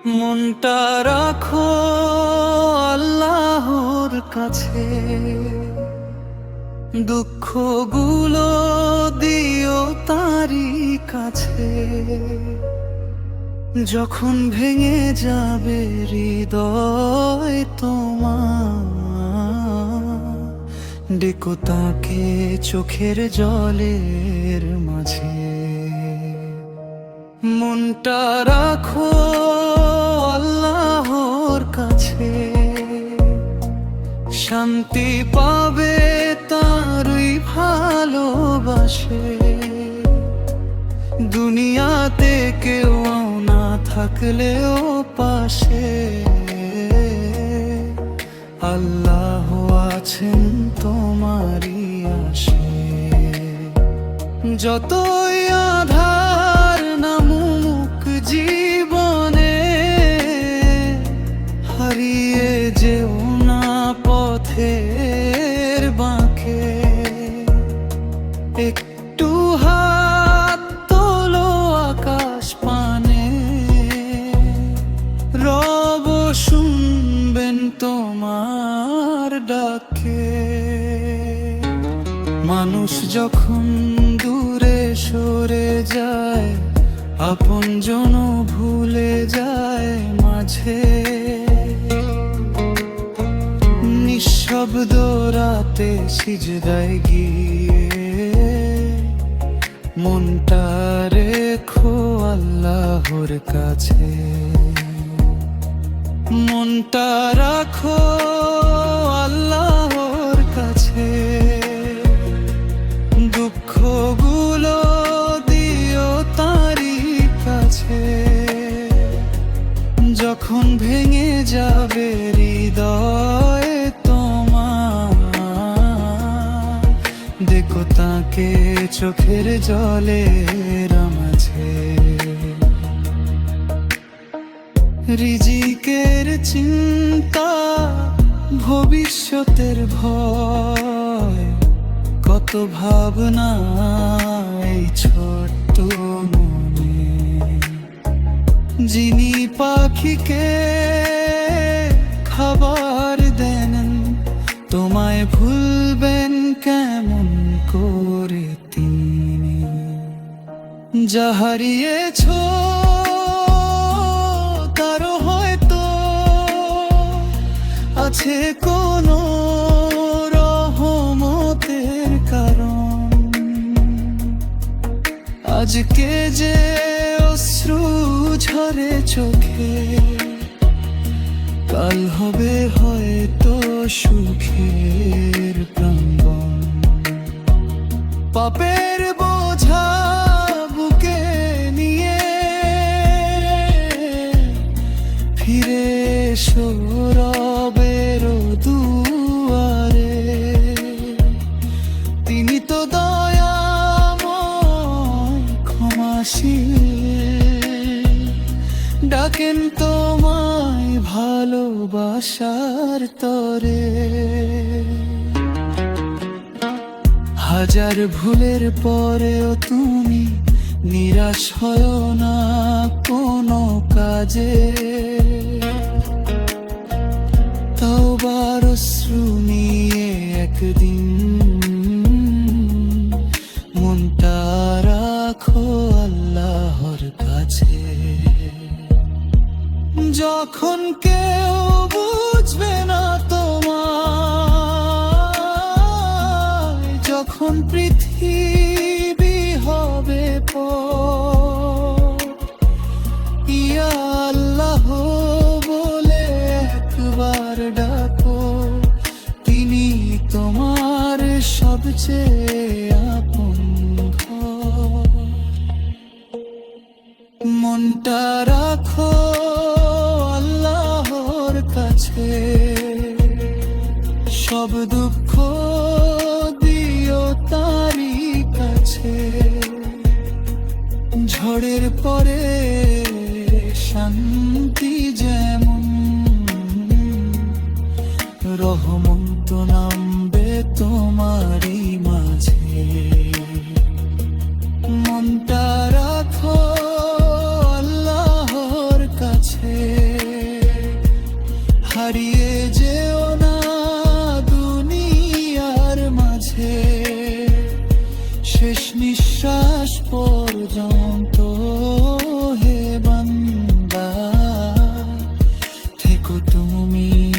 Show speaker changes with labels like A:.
A: মনটা রাখো আল্লাহর কাছে, দুঃখগুলো দিও তারই কাছে। যখন ভেঙে যাবে হৃদয় তোমার, ডেকো তাকে চোখের জলের মাঝে। মনটা রাখো আল্লাহর কাছে, শান্তি পাবে তারই ভালোবাসে। দুনিয়াতে কেউ না থাকলেও পাশে আল্লাহ আছেন তোমারই আশে। যতই আধার নামুক জীবনে, হারিয়ে যেও না পথের বাঁকে। একটু হাত তোলো আকাশ পানে, রব শুনবেন তোমার ডাকে। মানুষ যখন দূরে সরে যায়, আপনজন ভুলে যায় মাঝে। নিঃশব্দ রাতে সিজদায় গিয়ে, মনটা রেখো আল্লাহর কাছে। মনটা রাখো আল্লাহর কাছে, দুঃখগুলো দিও তারই কাছে। যখন ভেঙে যাবে হৃদয় তোমার, দেখো তাকে চোখের জলের মাঝে। রিজিকের চিন্তা, ভবিষ্যতের ভয়, কত ভাবনা এই ছোট্ট মনে। যিনি পাখিকে খাবার দেন, তোমায় ভুলবেন কেমন করে তিনি। যা হারিয়েছ কারো হয়তো আছে কোনো রহমতের কারণ। আজকে যে অশ্রু ঝরে চোখে, কাল হবে হয়তো সুখের প্রাঙ্গণ। পাপের বোঝা বুকে নিয়ে ফিরে এসো রবের দুয়ারে। তিনি তো দয়াময় ক্ষমাশীল, ডাকেন তোমায় ভালোবাসার তরে। হাজার ভুলের পরেও তুমি নিরাশ হয়ো না কোনো কাজে। তওবার অশ্রু নিয়ে একদিন মনটা রাখো আল্লাহর কাছে। যখন কেউ বুঝবে না তোমার, যখন পৃথিবী হবে পর, ইয়া আল্লাহ বলে একবার ডাকো। তিনি তোমার সবচেয়ে আপন ঘর। মনটা রাখো আল্লাহর কাছে, সব দুঃখ দিও তারই কাছে। ঝড়ের পরে শান্তি যেমন, রহমত নামবে তোমারই মাঝে। মনটা রাখো আল্লাহর কাছে। তুমি